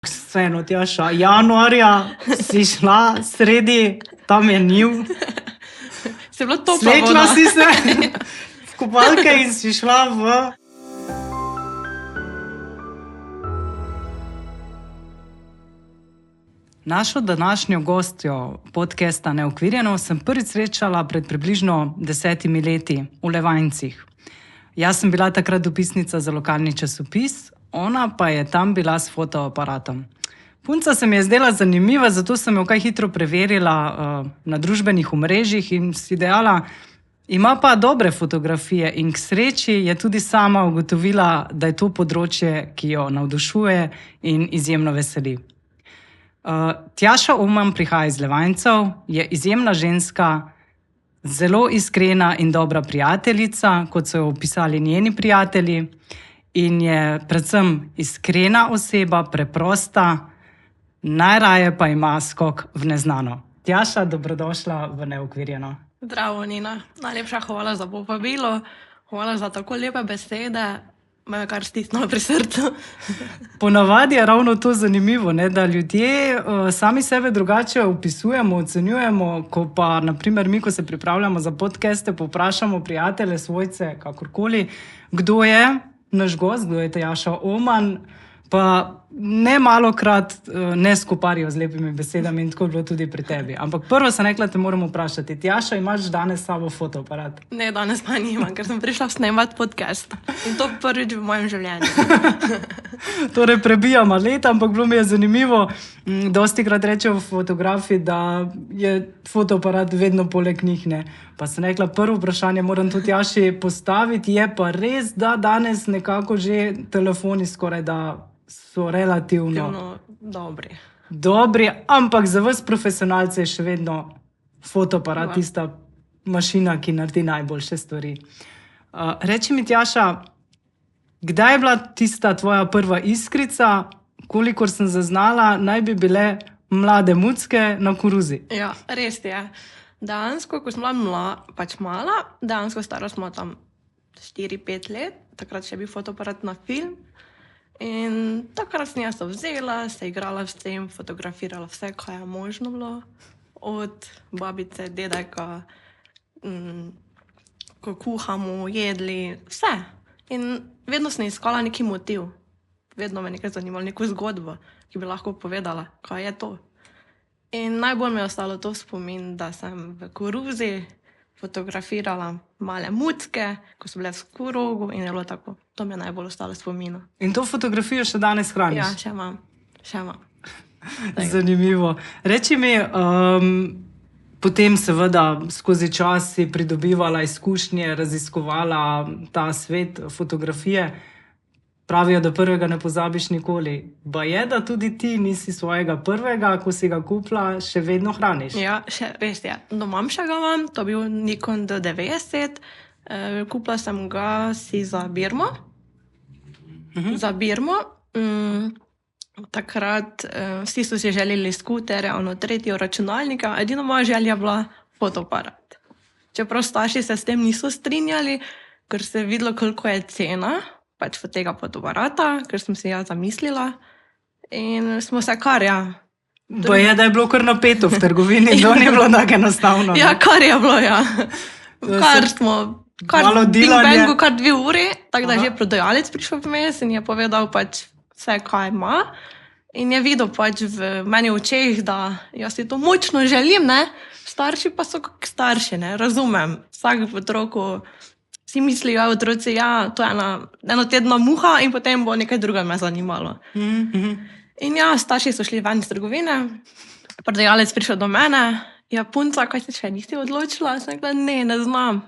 Vseeno, Tjaša, januarja si šla sredi, tam je njiv. Se je bilo topla Slekla voda. si se v kopalke in si šla v... Našo današnjo gostjo podcasta Neokvirjeno sem prvič srečala pred približno 10 leti v Levancih. Jaz sem bila takrat dopisnica za lokalni časopis, ona pa je tam bila s fotoaparatom. Punca se mi je zdela zanimiva, zato sem jo kaj hitro preverila na družbenih omrežjih in si dejala, ima pa dobre fotografije in k sreči je tudi sama ugotovila, da je to področje, ki jo navdušuje in izjemno veseli. Tjaša Oman prihaja iz Levancev, je izjemna ženska, zelo iskrena in dobra prijateljica, kot so jo opisali njeni prijatelji, in je predvsem iskrena oseba, preprosta, najraje pa ima skok v neznano. Tjaša, dobrodošla v Neokvirjeno. Zdravo, Nina. Najlepša hvala za povabilo. Hvala za tako lepe besede. Me je kar stisnilo pri srcu. Ponavadi je ravno to zanimivo, ne? Da ljudje sami sebe drugače opisujemo, ocenjujemo, ko pa, naprimer, mi, ko se pripravljamo za podcaste, povprašamo prijatelje, svojce, kakorkoli, kdo je naš gost, kdo je Tjaša Oman, pa ne malokrat ne skoparijo z lepimi besedami in tako je bilo tudi pri tebi. Ampak prvo sem rekla, te moram vprašati, Tjaša, imaš danes s sabo fotoaparat? Ne, danes pa nimam, ker sem prišla snemati podcast. In to prvič v mojem življenju. Torej, prebijamo leta, ampak bilo mi je zanimivo. Dostikrat rečejo fotografi, da je fotoaparat vedno poleg njih, ne. Pa sem rekla, prvo vprašanje moram tudi Tjaši postaviti, je pa res, da danes nekako že telefoni skoraj da so relativno dobri. Dobri, ampak za vas profesionalce je še vedno fotoaparat tista mašina, ki naredi najboljše stvari. Reči mi, Tjaša, kdaj je bila tista tvoja prva iskrica? Kolikor sem zaznala, naj bi bile mlade mucke na koruzi. Ja, res je. Dejansko, ko sem bila mala, dejansko stara smo tam 4-5 let, takrat še bil fotoaparat na film. In takrat sem jaz to vzela, se igrala s tem, fotografirala vse, kaj je možno bilo. Od babice, dedeka, ko kuhamo, jedli, vse. In vedno sem iskala neki motiv. Vedno me nekaj zanimalo, neko zgodbo, ki bi lahko povedala, kaj je to. In najbolj mi je ostalo to spomin, da sem v koruzi fotografirala male mucke, ko so bile v skorogu in je bilo tako. To mi je najbolj ostalo spomina. In to fotografijo še danes hraniš? Ja, še imam. Zanimivo. Reči mi, potem seveda skozi čas si pridobivala izkušnje, raziskovala ta svet fotografije. Pravijo, da prvega ne pozabiš nikoli. Pa je, da tudi ti nisi svojega prvega, ko si ga kupila, še vedno hraniš? Ja, res je. Doma še ga imam, to je bil Nikon D90. Kupila sem ga si za Birmo. Za Birmo. Takrat vsi so si želeli skuterja, tretjo računalnika. Edino moja želja bila fotoaparat. Čeprav starši se s tem niso strinjali, ker se je videlo, koliko je cena tega fotoaparata, ker sem si zamislila. In smo se kar, ja. Pa je, da je bilo kar napeto v trgovini, to ni bilo tako enostavno. Ja, kar je bilo, ja. Kar smo, malo dilanje. Bing-bangu kar 2 uri, tako da je že prodajalec prišel vmes in je povedal vse, kaj ima. In je videl v meni očeh, da jaz si to močno želim, ne. Starši pa so kak starši, ne, razumem. Vsak v otroku si mislijo, otroci, to je eno tedna muha in potem bo nekaj druga me zanimalo. In starši so šli ven iz trgovine, prodajalec prišel do mene, punca, kaj se še nisi odločila? Sem rekla, ne znam.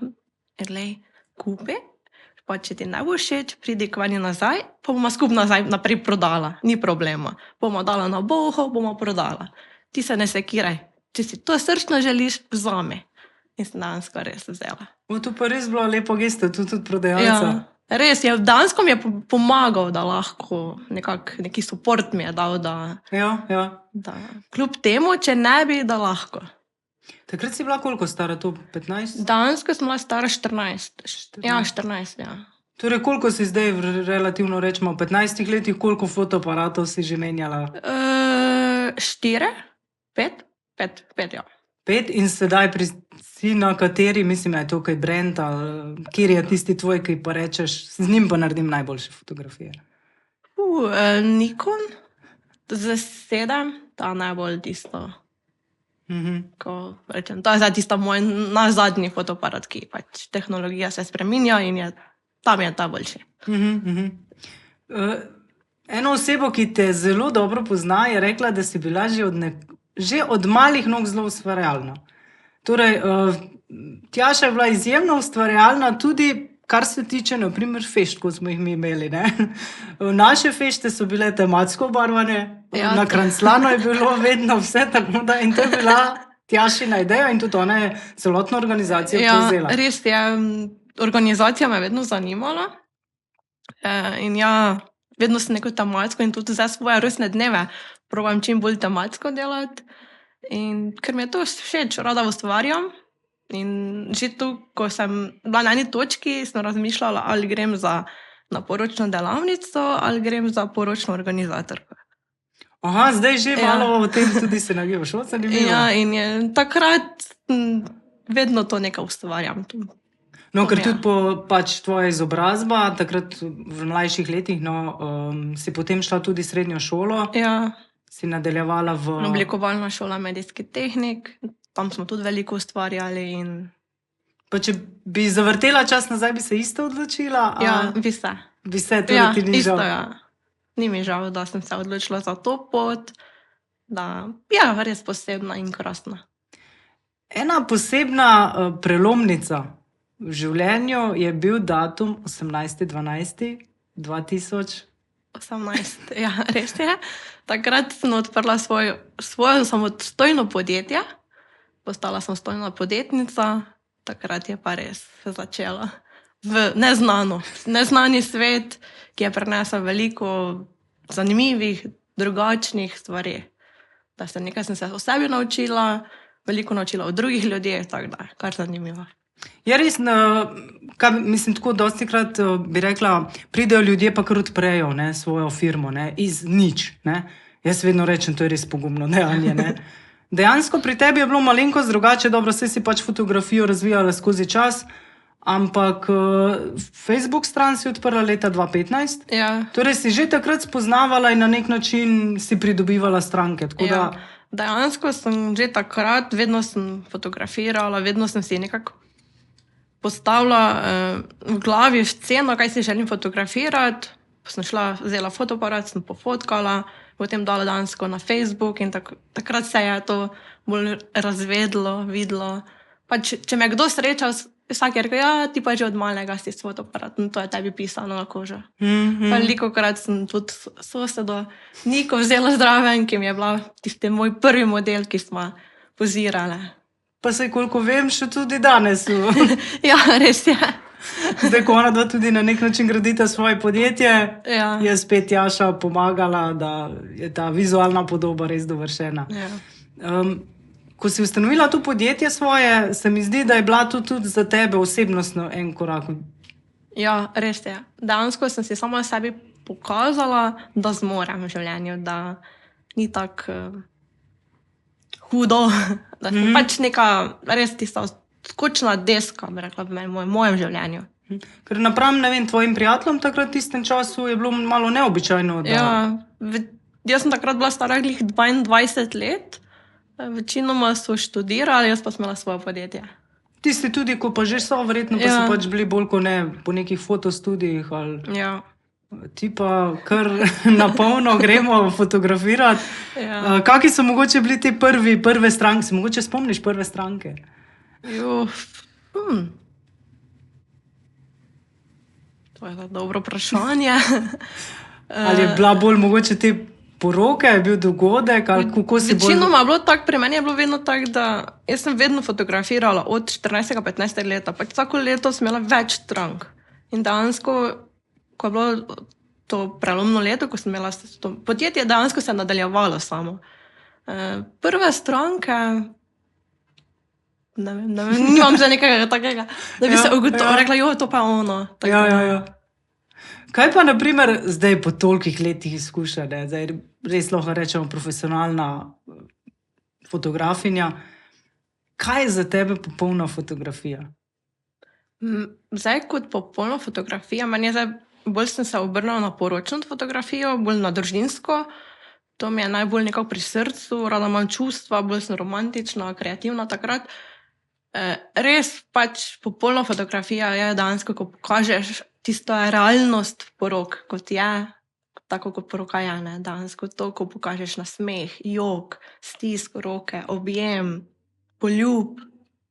Glej, kupi, pa če ti ne bo všeč, pridi k meni nazaj, pa bomo skupaj naprej prodala, ni problema. Bomo dala na boho, bomo prodala. Ti se ne sekiraj, če si to srčno želiš, vzami. In sem dejansko res vzela. To pa res bilo lepo gesto, tudi prodajalca. Ja, res je. Dejansko mi je pomagal, da lahko neki support mi je dal, da kljub temu, če ne bi, da lahko. Takrat si bila koliko stara, to 15? Dejansko sem bila stara 14. Ja, 14, ja. Torej, koliko si zdaj, relativno rečemo, v 15 letih, koliko fotoaparatov si že menjala? 4, 5, ja. 5 in sedaj si na kateri, mislim, je to kaj brand ali kjer je tisti tvoj, ki pa rečeš, z njim pa naredim najboljše fotografije. Nikon, z 7, ta najbolj tisto. Ko rečem, to je zdaj tisto moj nazadnji fotoaparat, ki pač tehnologija se spreminja in tam je ta boljši. Eno osebo, ki te zelo dobro pozna, je rekla, da si bila že od malih nog zelo ustvarjalna. Torej, Tjaša je bila izjemno ustvarjalna tudi, kar se tiče, na primer, fešt, ko smo jih mi imeli. Ne? Naše fešte so bile tematsko obarvane, na Kranjslanu je bilo vedno vse tako, da in to je bila Tjašina ideja in tudi ona je celotno organizacijo povzela. Ja, res je. Organizacija me je vedno zanimala in vedno sem neko tematsko in tudi za svoje rojstne dneve probam čim bolj tematsko delati. In ker mi je to všeč, rada ustvarjam. In že tu, ko sem bila na eni točki, sem razmišljala, ali grem na poročno delavnico ali grem za poročno organizatorko. Aha, zdaj že malo o tem tudi se nagibaš, zanimivo. Ja, in takrat vedno to nekaj ustvarjam. No, ker tudi pač tvoja izobrazba, takrat v mlajših letih, si potem šla tudi srednjo šolo. Ja. Si nadaljevala v... Oblikovalna šola medijski tehnik, tam smo tudi veliko ustvarjali. Pa če bi zavrtela čas nazaj, bi se isto odločila? Ja, bi se. Bi se, torej ti ni žal? Isto, ja. Ni mi žal, da sem se odločila za to pot, da res posebna in krasna. Ena posebna prelomnica v življenju je bil datum 18.12.2018. Ja, res je. Takrat sem odprla svoje samostojno podjetje, postala samostojna podjetnica, takrat je pa res začela v neznani svet, ki je prinesel veliko zanimivih, drugačnih stvari. Nekaj sem se o sebi naučila, veliko naučila od drugih ljudi, tako da, kar zanimivo. Ja, res, mislim, tako dostikrat bi rekla, pridejo ljudje pa kar odprejo svojo firmo, iz nič. Jaz vedno rečem, to je res pogumno dejanje. Dejansko pri tebi je bilo malenkost drugače, dobro, saj si pač fotografijo razvijala skozi čas, ampak Facebook stran si odprla leta 2015. Ja. Torej si že takrat spoznavala in na nek način si pridobivala stranke. Dejansko sem že takrat, vedno sem fotografirala, vedno sem si nekako postavila v glavi sceno, kaj si želim fotografirati. Sem vzela fotoaparat, sem pofotkala, potem dala dejansko na Facebook in takrat se je to bolj razvedlo, videlo. Če me kdo sreča, vsak je rekel, ti pa že od malega si s fotoaparatom, to je tebi pisano na kožo. Velikokrat sem tudi sosedo Niko vzela zraven, ki mi je bila tisti moj prvi model, ki smo pozirali. Pa saj, koliko vem, še tudi danes. Ja, res je. Zdaj, ko ona dva tudi na nek način gradita svoje podjetje, je spet Tjaša pomagala, da je ta vizualna podoba res dovršena. Ko si ustanovila to podjetje svoje, se mi zdi, da je bila to tudi za tebe osebnostno en korak. Ja, res je. Dejansko sem si sama sebi pokazala, da zmorem v življenju, da ni tako hudo, da sem pač neka res tista skočna deska, bi rekla, v mojem življenju. Ker napram, ne vem, tvojim prijateljem takrat v tistem času je bilo malo neobičajno. Ja, jaz sem takrat bila stara 22 let, večinoma so študirali, jaz pa sem imela svoje podjetje. Tisti tudi, ko pa že so, verjetno pa so pač bili bolj kot ne po nekih fotostudijih ali... Ja. Ti pa kar na polno gremo fotografirati. Kaki so mogoče bili te prve stranke? Se mogoče spomniš prve stranke? To je dobro vprašanje. Ali je bila bolj mogoče te poroke, je bil dogodek? Večinoma je bilo tako, pri meni je bilo vedno tako, da jaz sem vedno fotografirala od 14-15 leta, pač vsako leto sem imela več strank. In dejansko, ko je bilo to prelomno leto, ko sem imela to podjetje, dejansko se je nadaljevalo samo. Prve stranke, ne vem, nimam že nekaj takega, da bi se rekla, to pa je ono. Ja. Kaj pa, na primer, zdaj po tolikih letih izkušenj, zdaj res lahko rečemo profesionalna fotografinja. Kaj je za tebe popolna fotografija? Zdaj, kot popolna fotografija, bolj sem se obrnila na poročno fotografijo, bolj na družinsko. To mi je najbolj nekako pri srcu, rada imam čustva, bolj sem romantična, kreativna takrat. Res pač popolna fotografija je dejansko, ko pokažeš tisto realnost porok, kot je, tako kot poroka je, ne, dejansko to, ko pokažeš nasmeh, jok, stisk roke, objem, poljub,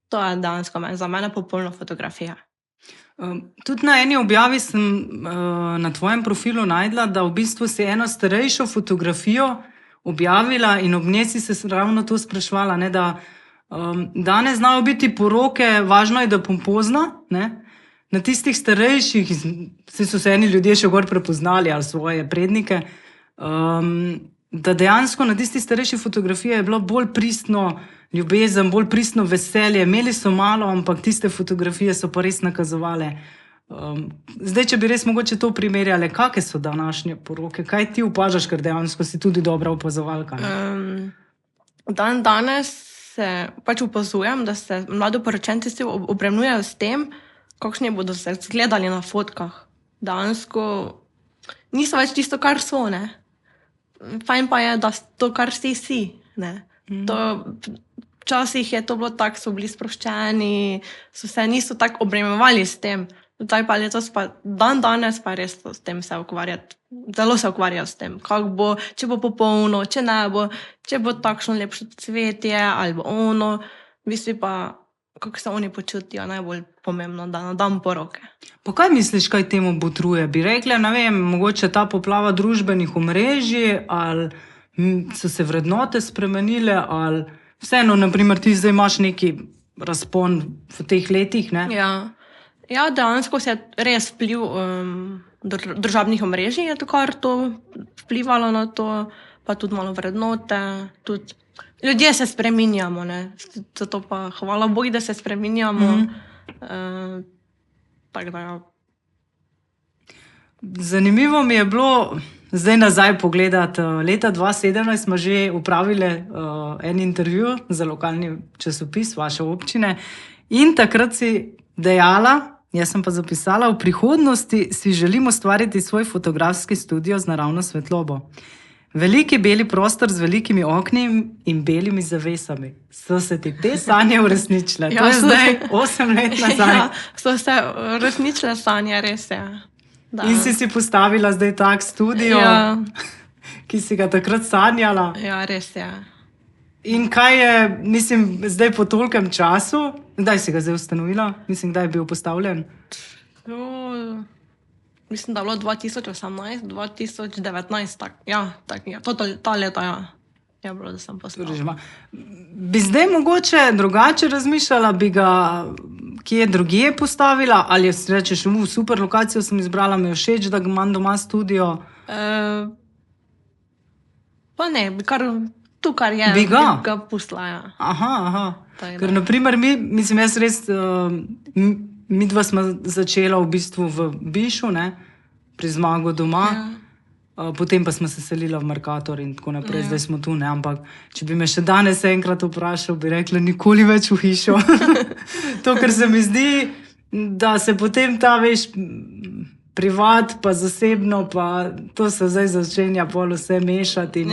to je dejansko za mene popolna fotografija. Tudi na eni objavi sem na tvojem profilu najdla, da v bistvu si eno starejšo fotografijo objavila in ob njej si se ravno to sprašvala, ne, da danes znajo biti poroke, važno je, da pompozna, ne? Na tistih starejših, so se eni ljudje še gor prepoznali ali svoje prednike, da dejansko na tistih starejših fotografijah je bilo bolj pristno ljubezen, bolj pristno veselje. Imeli so malo, ampak tiste fotografije so pa res nakazovale. Zdaj, če bi res mogoče to primerjali, kakšne so današnje poroke? Kaj ti opažaš, ker dejansko si tudi dobra opazovalka? Danes se pač opazujem, da se mladoporočenci obremenjujejo s tem, kakšni bodo se zgledali na fotkah. Dejansko niso več tisto, kar so, ne. Fajn pa je, da to, kar si, ne. Včasih je to bilo tako, so bili sproščeni, niso tako obremenjevali s tem. Zdaj pa letos pa danes pa res s tem se ukvarjati. Zelo se ukvarjajo s tem, kako bo, če bo popolno, če ne bo, če bo takšno lepše cvetje ali bo ono. V bistvu pa, kako se oni počutijo, najbolj pomembno, da na dan poroke. Pa kaj misliš, kaj temu botruje? Bi rekla, ne vem, mogoče ta poplava družbenih omrežij, ali so se vrednote spremenile, ali vseeno, na primer, ti zdaj imaš neki razpon v teh letih, ne? Ja, dejansko se je res vpliv družabnih omrežij, je to kar to vplivalo na to, pa tudi malo vrednote, tudi ljudje se spreminjamo, ne, zato pa hvala Bogu, da se spreminjamo. Tako da, ja. Zanimivo mi je bilo zdaj nazaj pogledati. Leta 2017 smo že opravili en intervju za lokalni časopis vaše občine in takrat si dejala, jaz sem pa zapisala, v prihodnosti si želim ustvariti svoj fotografski studio z naravno svetlobo. Veliki beli prostor z velikimi okni in belimi zavesami. So se ti te sanje uresničile? To je zdaj 8 let nazaj. Ja, so se uresničile sanje, res je. In si postavila zdaj tak studio, ki si ga takrat sanjala. Ja, res je. In kaj je, mislim, zdaj po tolikem času, kdaj si ga zdaj ustanovila? Mislim, kdaj je bil postavljen? Mislim, da je bilo 2018, 2019, ta leta, ja. Je bilo, da sem postavila. Bi zdaj mogoče drugače razmišljala, bi ga kje drugje postavila, ali si rečeš, super lokacijo sem izbrala, mi je všeč, da imam doma studio? Pa ne, bi kar tu, kar je, bi ga pustila, ja. Aha. Ker, naprimer, mislim, jaz res, midva smo začela v bistvu v Bišu, ne, pri Zmagu doma, potem pa smo se selila v Mercator in tako naprej, zdaj smo tu, ne, ampak če bi me še danes enkrat vprašal, bi rekla, nikoli več v hišo. To, ker se mi zdi, da se potem ta, veš, privat pa zasebno, pa to se zdaj začenja pol vse mešati.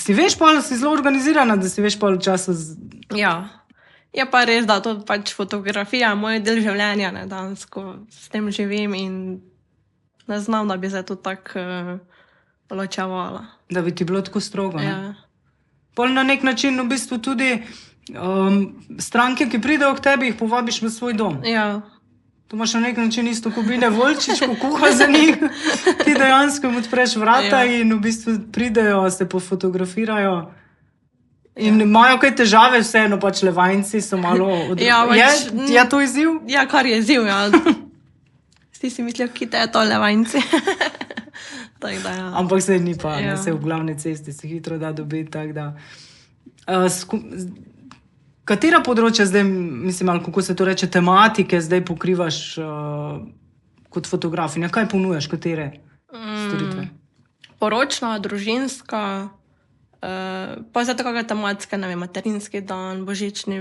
Si veš pol, si zelo organizirana, da si veš pol v času... Ja. Je pa res, da to pač fotografija, moj del življenja, ne, dejansko s tem živim in ne znam, da bi se to tako ločevala. Da bi ti bilo tako strogo, ne? Pol na nek način v bistvu tudi stranke, ki pridejo k tebi, jih povabiš v svoj dom. Ja. To imaš na nek način isto, ko Bine Volčič, ko kuha za njih. Ti dejansko jim odpreš vrata in v bistvu pridejo, se pofotografirajo. In imajo kaj težave, vseeno pač Levanjci so malo Je to izziv? Ja, kar je izziv, ja. Vsi si mislijo, kje je to Levanjci. Ampak se ni pa, se v glavni cesti se hitro da dobiti, tako da. Katera področja zdaj, mislim, ali kako se to reče, tematike zdaj pokrivaš, kot fotografinja? Kaj ponujaš, katere storitve? Poročna, družinska, pa zato kakšne tematske, ne vem, materinski dan, božični,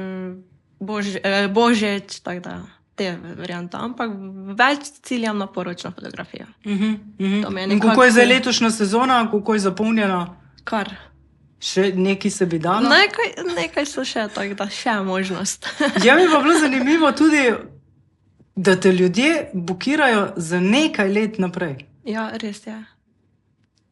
božič, tako da te variante, ampak več ciljam na poročno fotografijo. To mi je In kako je zdaj letošnja sezona, kako je zapolnjena? Kar. Še nekaj se bi dalo? Nekaj so še, tako da še je možnost. Ja, mi pa bilo zanimivo tudi, da te ljudje bukirajo za nekaj let naprej. Ja, res je.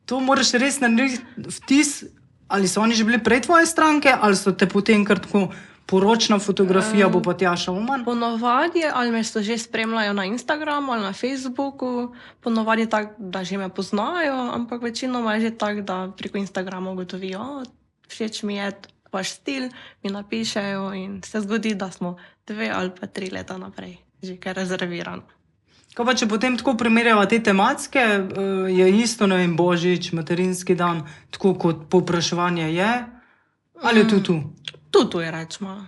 To moraš res narediti vtis, ali so oni že bili prej tvoje stranke, ali so te potem kar tako poročna fotografija, bo pa Tjaša Uman? Ponovadi, ali me so že spremljajo na Instagramu ali na Facebooku, ponovadi tako, da že me poznajo, ampak večinoma je že tako, da preko Instagrama ugotovijo, všeč mi je vaš stil, mi napišejo in se zgodi, da smo 2 ali pa 3 leta naprej že kar rezervirano. Kaj pa, če potem tako primerjava te tematske, je isto, ne vem, božič, materinski dan, tako kot povpraševanje je, ali je tu? Tu je rečemo.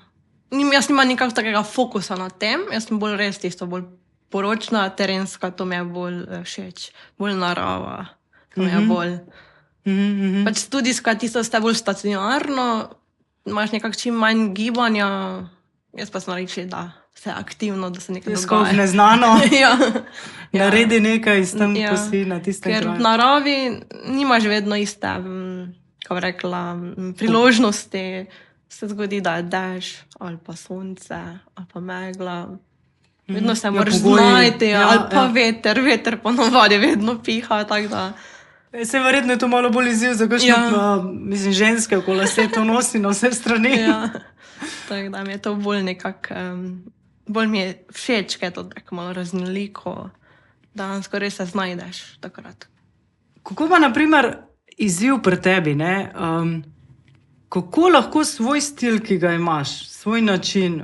Jaz nimam nikakv takega fokusa na tem, jaz sem bolj res tisto, bolj poročna, terenska, to mi je bolj všeč, bolj narava, to mi je bolj. Pač studijska, tisto ste bolj stacionarno, imaš nekak čim manj gibanja, jaz pa sem reči, da se aktivno, da se nekaj dogaja. Skoro neznano, Ja. naredi nekaj in s tem posi na tistem Ker v kraju. naravi nimaš vedno iste, kako bi rekla, priložnosti. Se zgodi, da je dež, ali pa sonce, ali pa megla. Vedno se moraš pogoji. znajti, ali pa ja. veter ponovadi vedno piha, tako da. Se verjetno je to malo bolj izziv za kakšno, mislim, ženske, ko lase to nosi na vse strani. Ja. Tako da mi je to bolj nekako, bolj mi je všeč, ker je to tako malo raznoliko, da skoraj se znajdeš takrat. Kako pa, na primer, izziv pri tebi, ne? Kako lahko svoj stil, ki ga imaš, svoj način,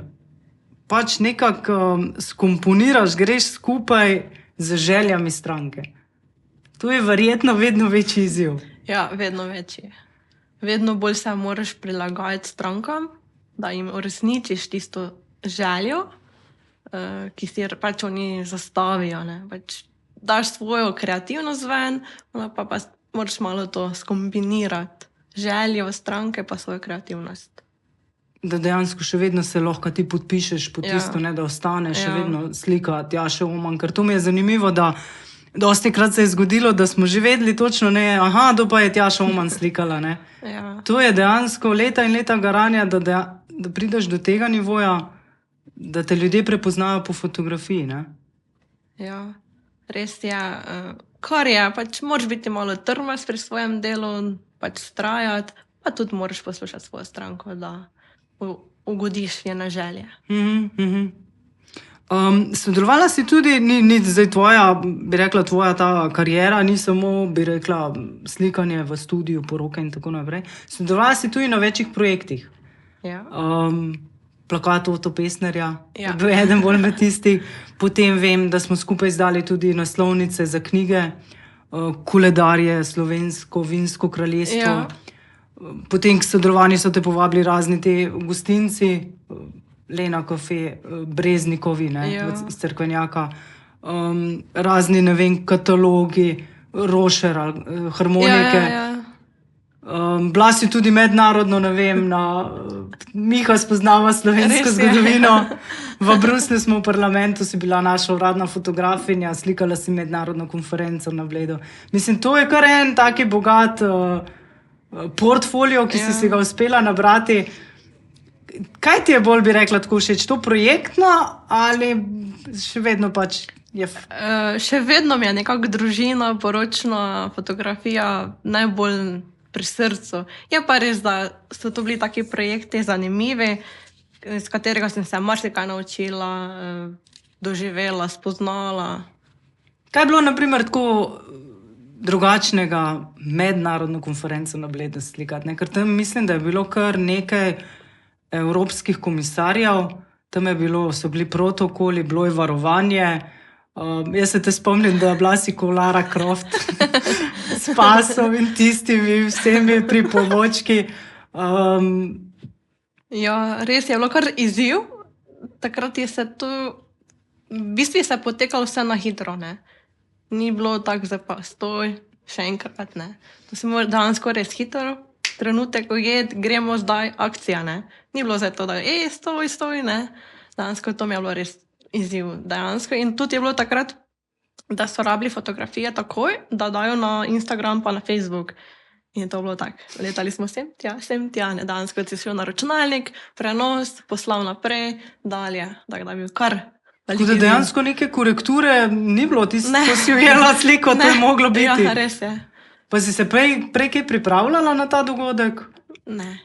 pač nekako skomponiraš, greš skupaj z željami stranke? To je verjetno vedno večji izziv. Ja, vedno večji. Vedno bolj se moraš prilagajati strankam, da jim uresničiš tisto željo, ki si pač oni zastavijo. Ne? Pač daš svojo kreativnost ven, pa moraš malo to skombinirati. Željo stranke pa svojo kreativnost. Da dejansko še vedno se lahko ti podpišeš po tisto, ne, da ostane še vedno slika Tjaše Uman. Ker to mi je zanimivo, da dostikrat se je zgodilo, da smo že vedeli točno, ne, to pa je Tjaša Uman slikala. Ne. Ja. To je dejansko leta in leta garanja, da prideš do tega nivoja, da te ljudje prepoznajo po fotografiji. Ne. Ja, res je. Kar je, pač moraš biti malo trmast pri svojem delu, pač vztrajati, pa tudi moraš poslušati svojo stranko, da ugodiš njene želje. Sodelovala si tudi, ni zdaj tvoja, bi rekla, tvoja ta kariera, ni samo, bi rekla, slikanje v studiu, poroke in tako naprej. Sodelovala si tudi na večjih projektih. Ja. Plakat Oto Pestnerja, bil eden bolj med tistih. Potem vem, da smo skupaj izdali tudi naslovnice za knjige, Koledarje, Slovensko vinsko kraljestvo. Ja. Potem k sodelovanju so te povabili razni te gostinci, Lena kafe, Breznikovi, ne, iz Cerkvenjaka, razni, ne vem, katalogi, Rošer, harmonike. Bila si tudi mednarodno, ne vem, Miha spoznava slovensko zgodovino. V Bruslju smo v parlamentu, si bila naša uradna fotografinja, slikala si mednarodno konferenco na Bledu. Mislim, to je kar en taki bogat portfolio, ki si ga uspela nabrati. Kaj ti je bolj, bi rekla, tako všeč? To projektno ali še vedno pač je? Še vedno mi je nekako družina, poročna fotografija najbolj pri srcu. Je pa res, da so to bili taki projekti zanimivi, iz katerega sem se marsikaj naučila, doživela, spoznala. Kaj je bilo, na primer, tako drugačnega mednarodno konferenco na Bledu slikati? Ker tam mislim, da je bilo kar nekaj evropskih komisarjev, tam so bili protokoli, bilo je varovanje. Jaz se te spomnim, da bila si kot Lara Croft s pasom in tistimi vsemi pripomočki. Ja, res je bilo kar izziv. Takrat je se to v bistvu se je potekalo vse na hitro, ne. Ni bilo tako, zdaj pa stoj, še enkrat, ne. To se mora dejansko res hitro, trenutek ujet, gremo zdaj, akcija, ne. Ni bilo zdaj to, da stoj, ne. Dejansko to mi je bilo res izziv, dejansko. In tudi je bilo takrat, da so rabili fotografije takoj, da dajo na Instagram pa na Facebook. In to je bilo tako. Letali smo sem tja, ne. Dejansko si šel na računalnik, prenos, poslal naprej, dalje. Tako da je bil kar Tako da dejansko neke korekture ni bilo, ko si ujela sliko, to je moglo biti. Ja, res je. Pa si se prej kaj pripravljala na ta dogodek? Ne.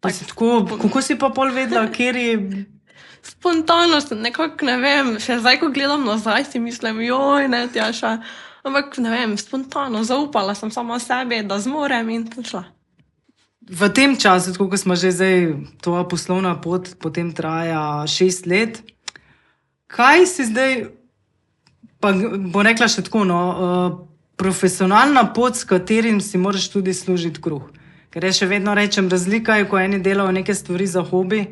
Kako si pa pol vedela, kjer je... Spontanost, nekako ne vem, še zdaj, ko gledam nazaj, si mislim, ne, Tjaša. Ampak ne vem, spontano, zaupala sem sama sebi, da zmorem in šla. V tem času, tako ko smo že zdaj, tvoja poslovna pot potem traja 6 let, kaj si zdaj, pa bo rekla še tako, profesionalna pot, s katerim si moraš tudi služiti kruh. Ker jaz še vedno rečem, razlika je, ko eni delajo neke stvari za hobi,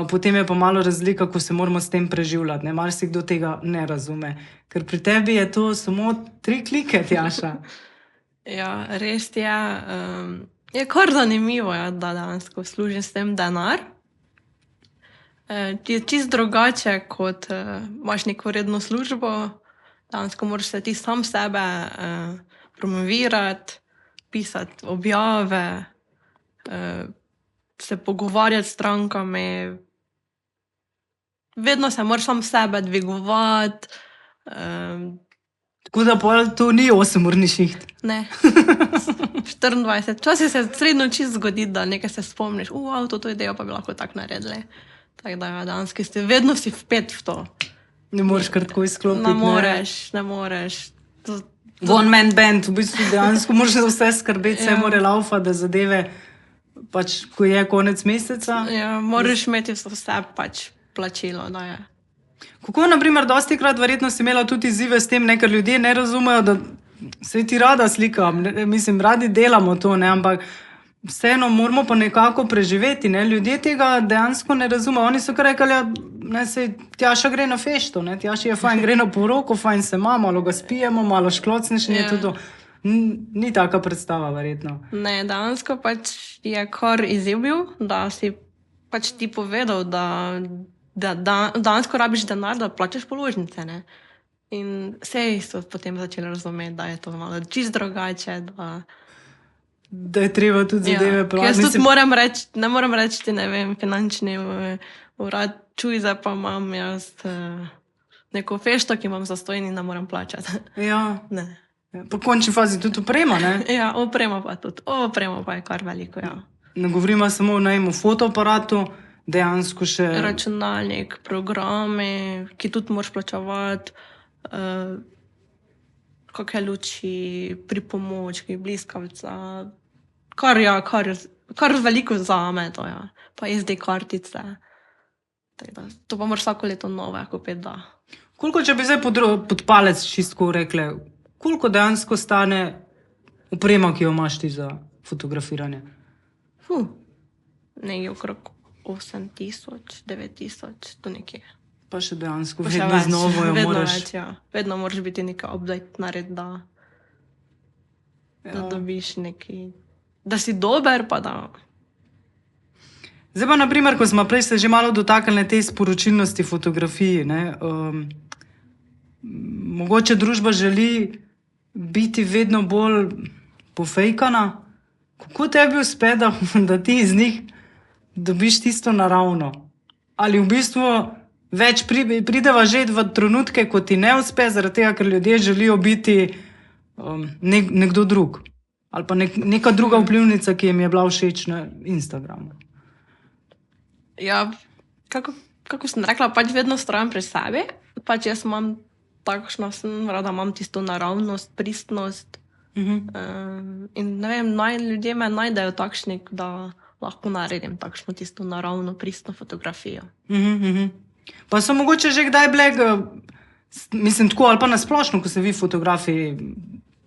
potem je pa malo razlika, ko se moramo s tem preživljati. Marsikdo tega ne razume. Ker pri tebi je to samo 3 klike, Tjaša. Ja, res je. Je kar zanimivo, da dejansko služim s tem denar. Je čisto drugače, kot imaš neko redno službo. Dejansko moraš se ti sam sebe promovirati, pisati objave, se pogovarjati s strankami. Vedno se moraš sam sebe dvigovati. Tako da pol to ni 8-urni šiht. Ne, 24. Včasih se sredi noči zgodi, da nekaj se spomniš, to idejo pa bi lahko tako naredili. Tako da dejansko vedno si vpet v to. Ne moreš kar tako izklopiti. Ne moreš. One man band, v bistvu dejansko moraš za vse skrbeti, vse mora laufati, da zadeve, pač, ko je konec meseca. Ja, moraš imeti vse pač plačilo, da je. Kako, naprimer, dostikrat verjetno si imela tudi izzive s tem, ker ljudje ne razumejo, da se ti rada slikam, mislim, radi delamo to, ampak vseeno moramo pa nekako preživeti, ljudje tega dejansko ne razumejo. Oni so kar rekli, Tjaša gre na fešto, Tjaši je fajn, gre na poroko, fajn se ima, malo ga spijemo, malo šklocneš in je tudi to. Ni taka predstava, verjetno. Ne, dejansko pač je kar izziv bil, da si pač ti povedal, da dejansko rabiš denar, da plačaš položnice, ne. In vse so potem začeli razumeti, da je to malo čisto drugače, da je treba tudi zadeve plačati. Jaz tudi ne moram reči, ne vem, finančni urad, čuj, zdaj pa imam jaz neko fešto, ki imam zastojn in ne moram plačati. Ja. Ne. Po končni fazi tudi oprema, ne? Ja, oprema pa tudi. Oprema pa je kar veliko, ja. Ne govorimo samo o najmu fotoaparatu, dejansko še... Računalnik, programi, ki tudi moraš plačevati, kakšne luči, pripomočki, bliskavca, kar veliko vzame to, ja. Pa SD kartice. To pa moraš vsako leto nove kupiti, da. Koliko, če bi zdaj pod palec čistko rekli, koliko dejansko stane oprema, ki jo imaš ti za fotografiranje? Nekaj okrog 8,000, 9,000, to nekje. Pa še dejansko vedno znovo jo moraš. Več, ja. Vedno moraš biti nekaj update narediti, da dobiš nekaj, da si dober, pa da... Zdaj pa, naprimer, ko smo prej se že malo dotaknili te sporočilnosti fotografiji, mogoče družba želi biti vedno bolj pofejkana. Kako tebi uspe, da ti iz njih dobiš tisto naravno? Ali v bistvu več prideva že v trenutke, ko ti ne uspe, zaradi tega, ker ljudje želijo biti nekdo drug? Ali pa neka druga vplivnica, ki jim je bila všeč na Instagramu? Ja, kako sem rekla, pač vedno strojam pri sebi. Pač jaz imam takšno, sem rada, imam tisto naravnost, pristnost. In ne vem, ljudje me najdejo takšni, da lahko naredim takšno tisto naravno, pristno fotografijo. Pa so mogoče že kdaj bile, mislim tako, ali pa nasplošno, ko se vi fotografi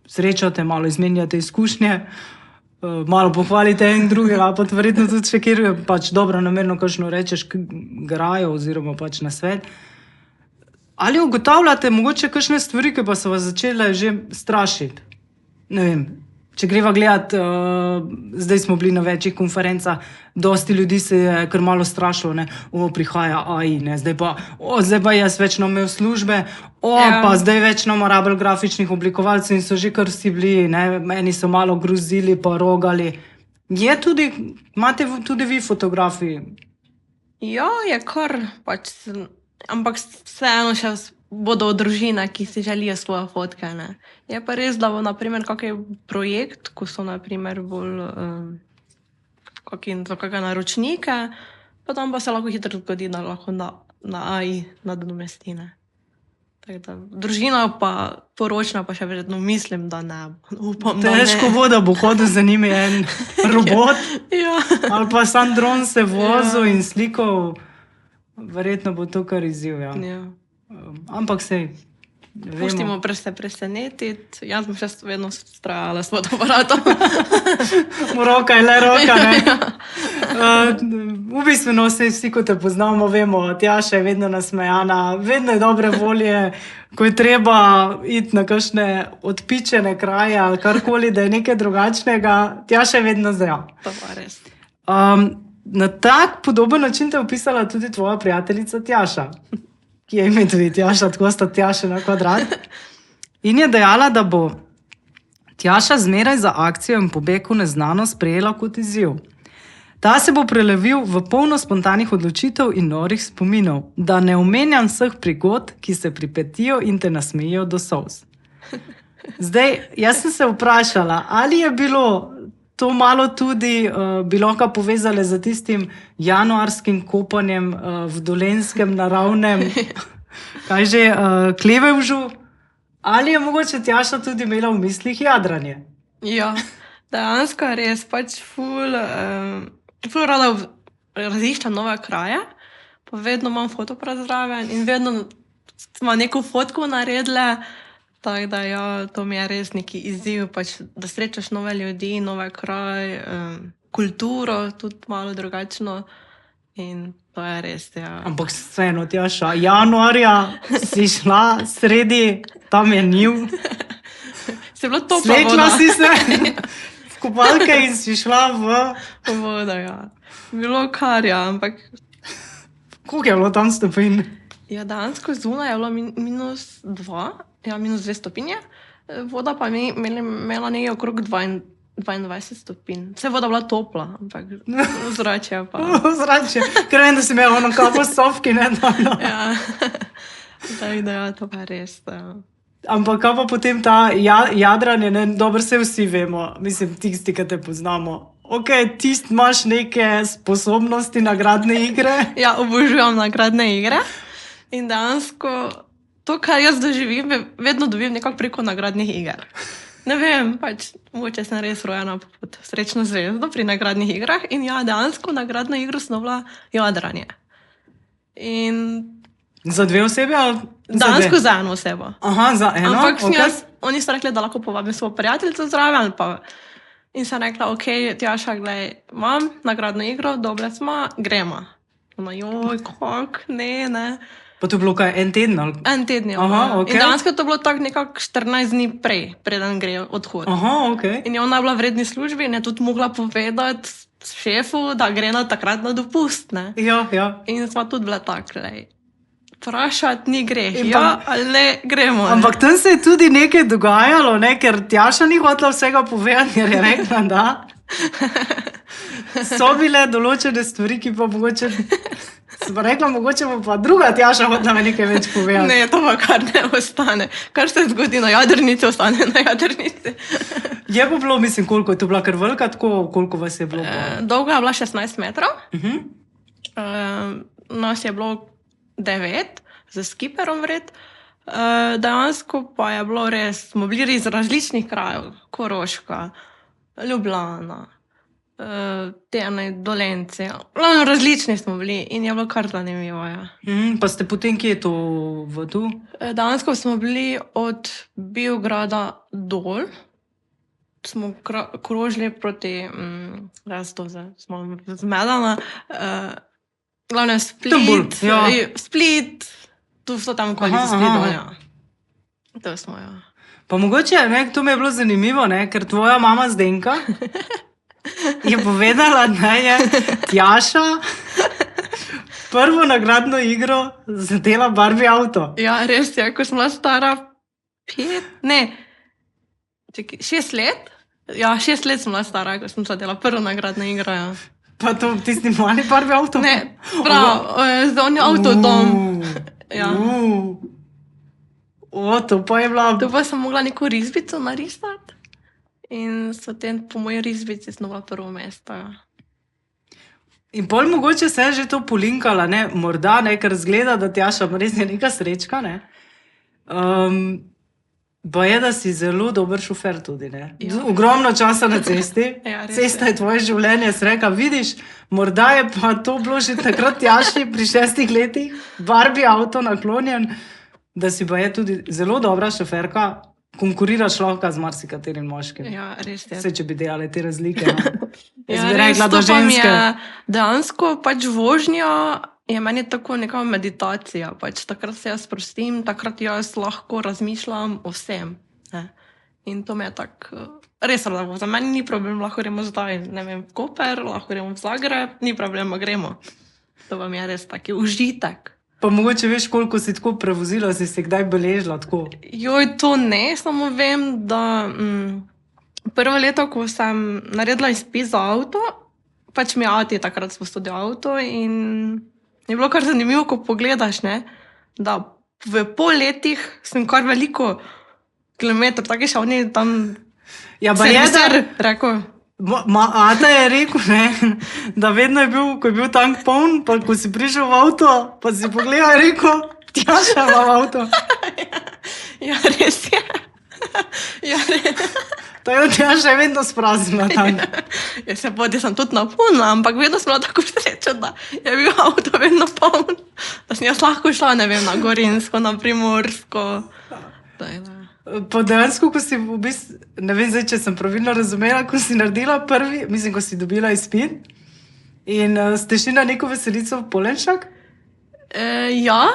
srečate, malo izmenjate izkušnje, malo pohvalite en drugega, pa verjetno tudi še kjer pač dobro namerno kakšno rečeš grajo oziroma pač na svet. Ali ugotavljate mogoče kakšne stvari, ki pa so vas začele že strašiti? Ne vem, če greva gledat, zdaj smo bili na večjih konferencah, dosti ljudi se je kar malo strašilo, ne, prihaja AI, ne, zdaj pa jaz več ne imel službe, pa zdaj več ne rabim grafičnih oblikovalcev in so že kar vsi bili, ne, meni so malo grozili pa rogali. Imate tudi vi fotografiji? Ja, je kar, ampak vseeno še bodo družine, ki si želijo svoje fotke, ne. Je pa res, da bo naprimer kakšen projekt, ko so naprimer bolj za kakšne naročnike, pa tam pa se lahko hitro zgodi, da lahko na AI nadomesti, ne. Tako da, družina pa poročna pa še verjetno mislim, da ne. Upam, da ne. Težko bo, da bo hodil za njimi en robot, Ja. ali pa sam dron se vozil in slikal. Verjetno bo to kar izziv, ja. Ja. Ampak sej, vemo. Pustimo se presenetiti. Jaz bom še vedno vztrajala s fotoaparatom. Roka je le roka, ne. V bistvu vsi, ko te poznamo, vemo, Tjaša je vedno nasmejana, vedno je dobre volje, ko je treba iti na kakšne odpičene kraje ali karkoli, da je nekaj drugačnega, Tjaša je vedno za. To pa res. Na tak podoben način te je opisala tudi tvoja prijateljica Tjaša, ki je ime tudi Tjaša, tako sta Tjaše na kvadrat. In je dejala, da bo Tjaša zmeraj za akcijo in pobeg v neznano sprejela kot izziv. Ta se bo prelevil v polno spontanih odločitev in norih spominov, da ne omenjam vseh prigod, ki se pripetijo in te nasmejijo do solz. Zdaj, jaz sem se vprašala, ali je bilo to malo tudi bi lahko povezali z tistim januarskim kopanjem v Dolenjskem naravnem, kaj že, Klevevžu, ali je mogoče Tjaša tudi imela v mislih jadranje? Ja, dejansko je res, ful rada raziščem nove kraje, pa vedno imam fotoaparat zraven in vedno smo neko fotko naredile. Tako da, ja, to mi je res neki izziv, da srečaš nove ljudi, nove kraj, kulturo, tudi malo drugačno. In to je res, ja. Ampak vseeno, Tjaša, januarja si šla sredi, tam je njiv. Si bila topla voda. Slekla si se v kopalke in si šla v vodo, ja. Bilo kar, ja, ampak... Koliko je bilo tam stopinj? Ja, dejansko zunaj je bilo -2. Ja, -2 stopinje, voda pa je imela nekaj okrog 22 stopinj. Vse voda bila topla, ampak zrače pa... Zrače, ker vem, da si imela ono kapo sofki, ne? Ja, tako da, ja, to pa res. Ampak kaj pa potem ta jadranje, ne? Dobro, se vsi vemo, mislim, tisti, ki te poznamo. Ok, tisti imaš neke sposobnosti, nagradne igre. Ja, obožujem nagradne igre in dejansko to, kar jaz doživim, vedno dobim nekako preko nagradnih iger. Ne vem, mogoče sem res rojena pod srečno zvezdo pri nagradnih igrah in ja, dejansko nagradna igra snovila jadranje. In... Za 2 osebi ali za 2? Dejansko za 1 osebo. Aha, za 1, ampak ok. Oni so rekli, da lahko povabim svojo prijateljico zraven, in sem rekla, ok, Tjaša, glej, imam nagradno igro, dobre smo, gremo. Joj, kako, ne. Pa to je bilo kaj, en teden? Ali? En teden je. Aha, ok. In dejansko to bilo tako nekako 14 dni prej, preden gre odhod. Aha, ok. In je ona bila v redni službi in je tudi mogla povedati šefu, da gre na takrat na dopust, ne. Ja, ja. In smo tudi bile tako, lej, vprašati ni greh, ja ali ne, gremo. Ampak tam se je tudi nekaj dogajalo, ne, ker Tjaša ni hotela vsega povedati, ker je rekla, da so bile določene stvari, ki pa mogoče... Sem pa rekla, mogoče bo pa druga Tjaša hotela me nekaj več povedati. Ne, to pa kar ne ostane. Kar se zgodi na jadrnici, ostane na jadrnici. Je pa bilo, mislim, koliko je to bila kar velika, tako koliko vas je bilo? Dolga je bila 16 metrov. Nas je bilo 9, z skiperom vred. Dejansko pa je bilo res, smo bili iz različnih krajev, Koroška, Ljubljana, Dolenjci, različni smo bili in je bilo kar zanimivo. Ja. Pa ste potem kje to v tu? Dejansko smo bili od Beograda dol, smo krožili proti, smo zmedana, glavno Split, Tu so tam okolici Splitov, ja. To smo, ja. Pa mogoče, ne, to mi je bilo zanimivo, ne, ker tvoja mama Zdenka je povedala, da je Tjaša prvo nagradno igro zadela Barbie avto. Ja, res je, ko sem bila stara 6 let. Ja, 6 let sem bila stara, ko sem zadela prvo nagradno igro, ja. Pa to tisti mali Barbie avto? Ne, prav, on je avtodom. Ja. To pa je bila... To pa sem mogla neko risbico narisati in so tem po moji risbici snova prvo mesto. Ja. In pol mogoče se je že to polinkala, ne, morda, ne, ker zgleda, da Tjaša res je neka srečka, ne. Pa je, da si zelo dober šofer tudi, ne. Ja. Ogromno časa na cesti, Ja, res cesta je tvoje življenje, si rekla, vidiš, morda je pa to bilo že takrat Tjaši pri 6 letih, Barbie avto naklonjen, da si pa je tudi zelo dobra šoferka, konkuriraš lahko z marsikaterim moškim. Ja, res je. Vse, če bi delali te razlike. No. Jaz Ja, bi res, rekla, da to pa mi ženske... je dejansko pač vožnja je meni tako neka meditacija. Pač takrat se jaz sprostim, takrat jaz lahko razmišljam o vsem. Ne? In to me je tako res rado. Za meni ni problem, lahko gremo zdaj, ne vem, v Koper, lahko gremo v Zagreb, ni problema, gremo. To pa mi je res taki užitek. Pa mogoče veš, koliko si tako prevozila, si se kdaj beležila tako? Joj, to ne, samo vem, da prvo leto, ko sem naredila izpis za avto, pač mi je ati takrat sposodil avto in je bilo kar zanimivo, ko pogledaš, ne, da v pol letih sem kar veliko kilometrov, tako je še oni tam Ja, pa je, da... rekel. Ata je rekel, ne, da vedno je bil, ko je bil tank poln, pa ko si prišel v avto, pa si pogledal in rekel, Tjaša ima v avto. Ja, res je. Ja, res. Tako da Tjaša je vedno spraznila tam. Ja, se bodi, sem tudi napolnila, ampak vedno sem bila tako sreča, da je bil avto vedno poln. Da sem jaz lahko šla, ne vem, na Gorenjsko, na Primorsko. Pa dejansko, ko si v bistvu, ne vem zdaj, če sem pravilno razumela, ko si naredila prvi, mislim, ko si dobila izpit in ste šli na neko veselico v Polenšak? Ja,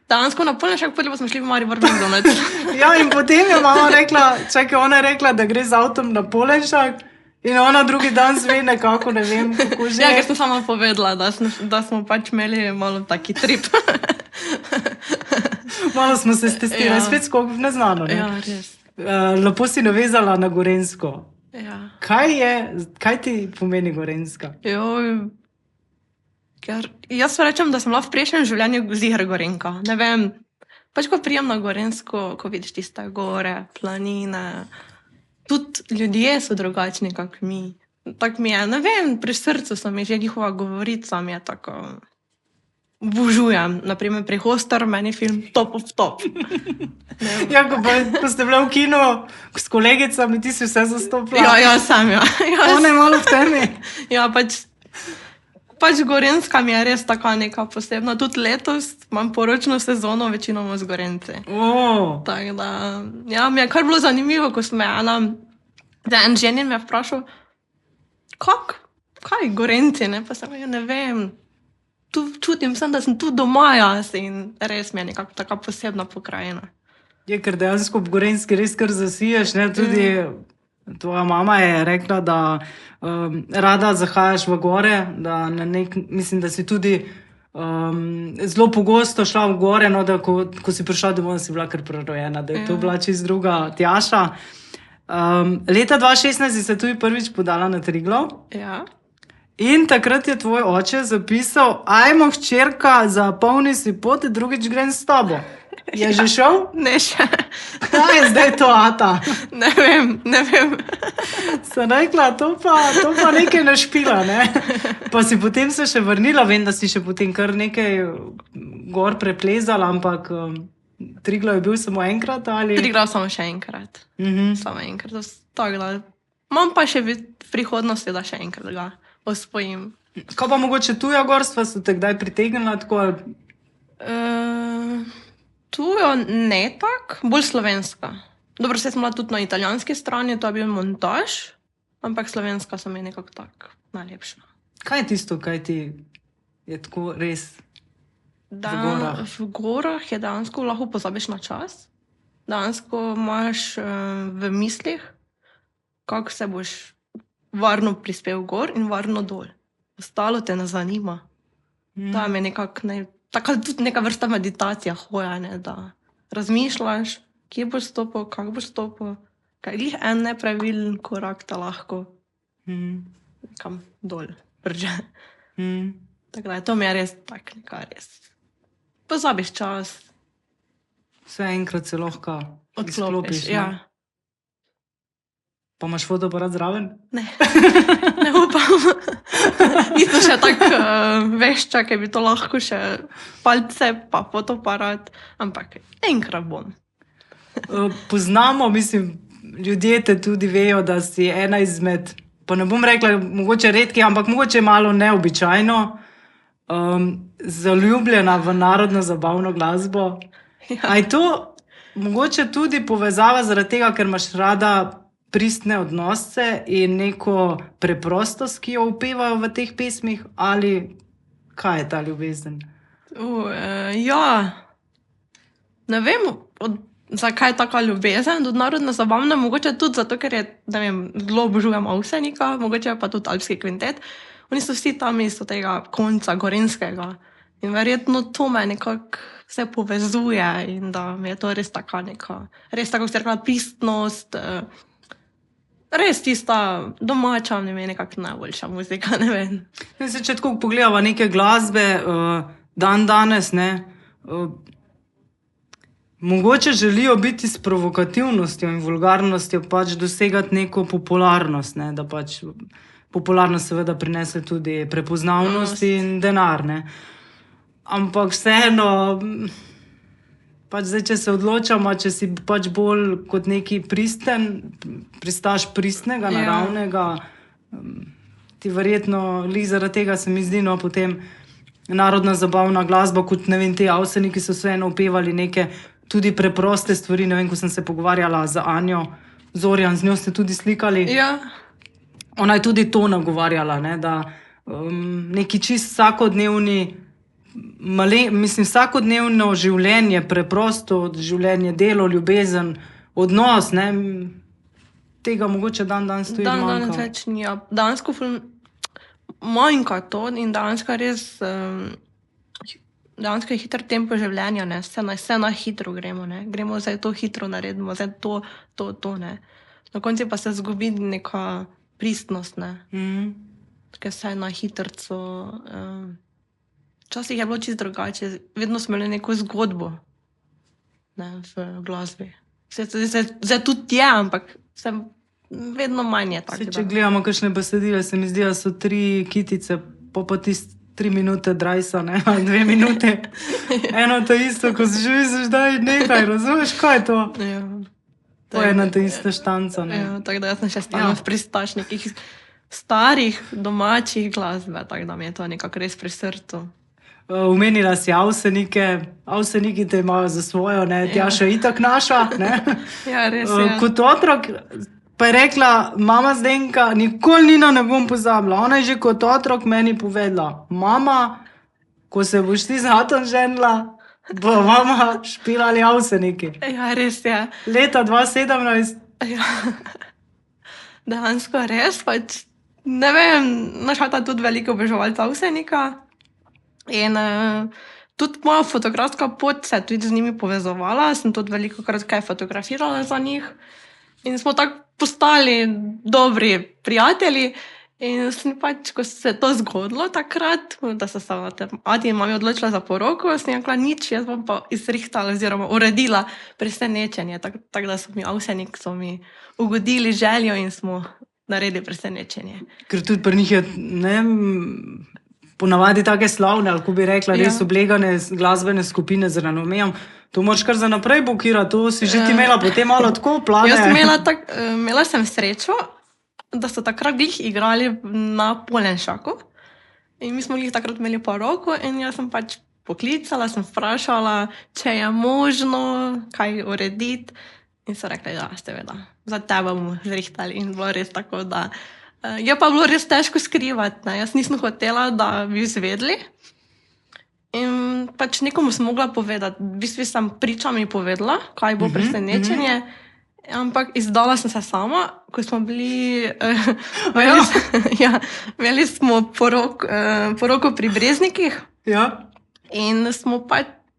dejansko na Polenšak, potem pa smo šli v Maribor McDonald's. Ja, in potem je mama rekla, čakaj, ona je rekla, da gre z avtom na Polenšak in ona drugi dan zve nekako, ne vem, kako že. Ja, ker sem sama povedala, da smo pač imeli malo taki trip. Malo smo se stestirali, Ja. spet skok v neznano. Ne? Ja, res. Lepo si navezala na Gorenjsko. Ja. Kaj ti pomeni Gorenjska? Joj, ker jaz rečem, da sem bila v prejšnjem življenju ziher Gorenjka. Ne vem, pač ko prijem na Gorenjsko, ko vidiš tiste gore, planine, tudi ljudje so drugačni, kak mi. Tak mi je, ne vem, pri srcu so mi že njihova govorica, mi je tako... Obožujem, naprimer pri Hostar, meni film top of top. Ja, ko ste bile v kinu s kolegicami, ti si vse zastopila. Ja, sem, ja. Ona je malo v temi. Ja, pač Gorenjska mi je res taka neka posebna. Tudi letos imam poročno sezono, večinoma z Gorenjci. Tako da, ja, mi je kar bilo zanimivo, ko sem en ženin me vprašal, kaj Gorenjci, ne? Pa sem ne vem, tu čutim sem, da sem tu doma jaz in res mi je nekako taka posebna pokrajina. Je, ker dejansko v Gorenjski res kar zasiješ, ne, tudi tvoja mama je rekla, da rada zahajaš v gore, da mislim, da si tudi zelo pogosto šla v gore, no, da ko si prišla domov, da si bila kar prerojena, da je to bila čist druga Tjaša. Leta 2016 si se tudi prvič podala na Triglav. Ja. In takrat je tvoj oče zapisal, ajmo, hčerka, zapolni si pot, drugič grem s tabo. Je že šel? Ne še. Kaj je zdaj to, ata? Ne vem. Sem rekla, to pa nekaj našpila, ne? Pa si potem se še vrnila, vem, da si še potem kar nekaj gor preplezala, ampak Triglav je bil samo enkrat, ali? Triglav samo še enkrat. Samo enkrat. Tako da, imam pa še v prihodnosti, da še enkrat ga osvojim. Kaj pa mogoče tuja gorstva, so te kdaj pritegnila tako? Tujo ne tak, bolj slovenska. Dobro, se sem bila tudi na italijanski strani, to je bil montaž, ampak slovenska so mi nekako tak najlepša. Kaj je tisto, kaj ti je tako res gorah. V gorah je dejansko lahko pozabiš na čas. Dejansko imaš v mislih, kako se boš varno prispel gor in varno dol. Ostalo te ne zanima. Tam je tudi neka vrsta meditacija hoja, ne, da razmišljaš, kje boš stopil, kako boš stopil, kaj je en nepravilen korak, da lahko kam dol vrže. Tako da to mi je res tak nekaj res. Pozabiš čas. Vse enkrat se lahko Odklopiš, ne? ja. Pa imaš fotoaparat zraven? Ne, ne upam. Nisem še tako vešča, ki bi to lahko še palce pa fotoaparat, ampak enkrat bom. Poznamo, mislim, ljudje te tudi vejo, da si ena izmed, pa ne bom rekla mogoče redkih, ampak mogoče malo neobičajno, zaljubljena v narodno zabavno glasbo. Ja. A je to mogoče tudi povezava zaradi tega, ker imaš rada pristne odnose in neko preprostost, ki jo upevajo v teh pesmih, ali kaj je ta ljubezen? Ja, ne vem, zakaj je taka ljubezen do narodno zabavna, mogoče tudi zato, ker je, ne vem, zelo obožujem Avsenika, mogoče pa tudi Alpski kvintet. Oni so vsi tam iz tega konca Gorenjskega in verjetno to me nekako vse povezuje in da mi je to res taka neka, res tako se rekla pristnost, res tista domača, ne vem, nekako najboljša muzika, ne vem. Če tako pogledava neke glasbe danes, ne, mogoče želijo biti s provokativnostjo in vulgarnostjo pač dosegati neko popularnost, ne, da pač popularnost seveda prinese tudi prepoznavnost in denar, ne. Ampak vseeno, pač zdaj, če se odločamo, če si pač bolj kot neki pristen, pristaš pristnega, naravnega, ti verjetno, zaradi tega se mi zdi, no, potem narodna zabavna glasba, kot, ne vem, ti Avseniki so vseeno upevali neke tudi preproste stvari, ne vem, ko sem se pogovarjala z Anjo Zorjan, z njo ste tudi slikali. Ja. Ona je tudi to nagovarjala, ne, da neki čist vsakodnevni, vsakodnevno življenje, preprosto življenje, delo, ljubezen, odnos, ne, tega mogoče danes tudi manjka. Danes več ni. Dansko manjka to in dansko res, dansko je hiter tempo življenja, ne, vse na hitro gremo, ne, gremo zdaj to hitro naredimo, zdaj to, ne. Na koncu pa se zgubi neka pristnost, ne. Ker vse na hitrco. Včasih je bilo čisto drugače, vedno smo imeli neko zgodbo, ne, v glasbi. Zdaj tudi je, ampak vedno manj je tako. Če gledamo kakšne besedile, se mi zdi, da so 3 kitice, pa tiste 3 minute drajsa, ne, 2 minute. Eno to isto, ko si že misliš, da je nekaj, razumeš, kaj je to? Ja. To je ena ta ista štanca, ne. Ja, tako da jaz sem še stalno pristaš nekih starih, domačih glasbe, tako da mi je to nekako res pri srcu. Omenila si Avsenike, Avseniki te imajo za svojo, ne, Tjaša je itak naša, ne. Ja, res je. Kot otrok pa je rekla mama Zdenka, nikoli Nino ne bom pozabila. Ona je že kot otrok meni povedala, mama, ko se boš ti z Atom ženila, bo mama špilali Avseniki. Ja, res je. Leta 2017. Ja. Dejansko res, pač, ne vem, naš ata tudi veliko oboževalca Avsenika. In tudi moja fotografska pot se tudi z njimi povezovala, sem tudi veliko krat kaj fotografirala za njih in smo tako postali dobri prijatelji in sem pač, ko se to zgodilo takrat, da se ati in mami odločila za poroko, sem rekla nič, jaz bom pa izrihtala oziroma uredila presenečenje, tako da so mi Avsenik, so mi ugodili željo in smo naredili presenečenje. Ker tudi pri njih je, ne, ponavadi take slavne, ali ko bi rekla, res oblegane glasbene skupine z renomejem. To moraš kar za naprej bukirati, to si že ti imela potem malo tako plane. Jaz imela sem srečo, da so takrat glih igrali na Polenšaku in mi smo glih takrat imeli poroko in jaz sem pač poklicala, sem vprašala, če je možno kaj urediti in so rekli, da, seveda, za tebe bomo zrihtali in bilo res tako, da je pa bilo res težko skrivati, ne. Jaz nisem hotela, da bi izvedli In pač nekomu sem mogla povedati, v bistvu sem pričami povedala, kaj bo presenečenje, ampak izdala sem se sama, ko smo bili, imeli smo poroko pri Breznikih Ja. in smo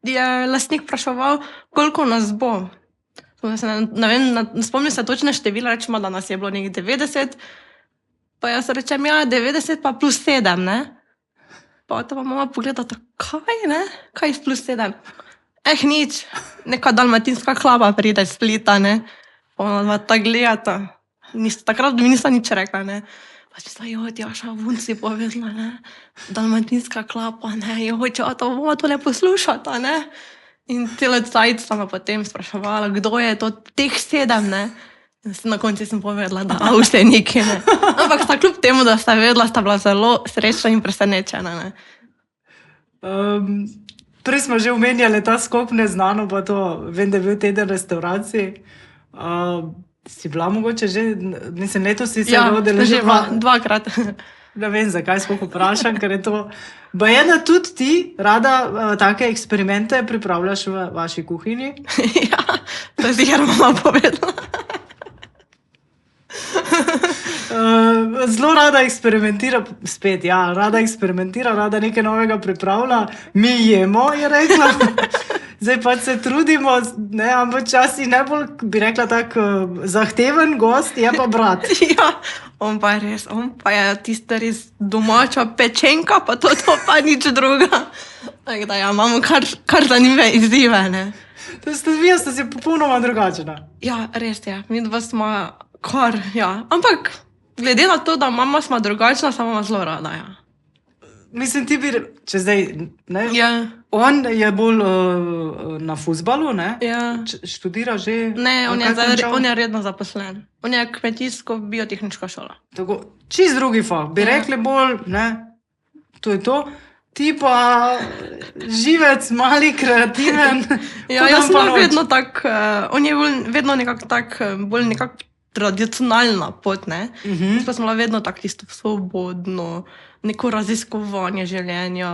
je lastnik vpraševal, koliko nas bo. Ne vem, spomnim se točne števila, rečemo, da nas je bilo nekaj 90, pa jaz rečem, 90 pa plus 7, ne? Pa ta mama pogleda, kaj, ne? Kaj plus 7? Nič, neka dalmatinska klapa pride iz Splita, ne? Pa ona ta gledata. Takrat mi nista nič rekla, ne? Pa si misla, Tjaša, vun si povedala, ne? Dalmatinska klapa, ne? Čata, bomo to ne poslušata, ne? In celo cajt sem potem spraševala, kdo je to teh 7, ne? Na koncu sem povedala, da Avsteniki, ne. Ampak sta kljub temu, da sta vedela, sta bila zelo srečna in presenečena, ne. Prej smo že omenjali ta skok v neznano, pa to, vem, da je bil teden restauracij. Si bila mogoče že, mislim, letos si se rodila že dvakrat. Ne vem, zakaj sploh vprašam, ker je to... Bajena tudi ti rada take eksperimente pripravljaš v vaši kuhinji? Ja, to je sicer mama povedala. Zelo rada eksperimentira, spet, rada eksperimentira, rada nekaj novega pripravlja. Mi jemo, je rekla. Zdaj pa se trudimo, ne, ampak včasih najbolj, bi rekla, tak zahteven gost je pa brat. Ja, on pa je tista res domača pečenka, pa to pa nič druga. Tako da imamo kar zanimive izzive, ne. To sta si popolnoma drugačna. Ja, res je, mi dva smo ampak glede na to, da mama smo drugačna, sem mama zelo rada, Mislim, ti bi, če zdaj, ne? Ja. On je bolj na fuzbalu, ne? Ja. Študira že? Ne, on je redno zaposlen. On je kmetijsko-biotehniška šola. Tako, čist drugi fakt. Bi rekli bolj, ne, to je to. Ti pa živec, mali, kreativen. Jaz sem vedno tak, on je vedno nekako tak, bolj nekako tradicionalna pot, ne. Pa sem bila vedno tak tisto svobodno, neko raziskovanje življenja,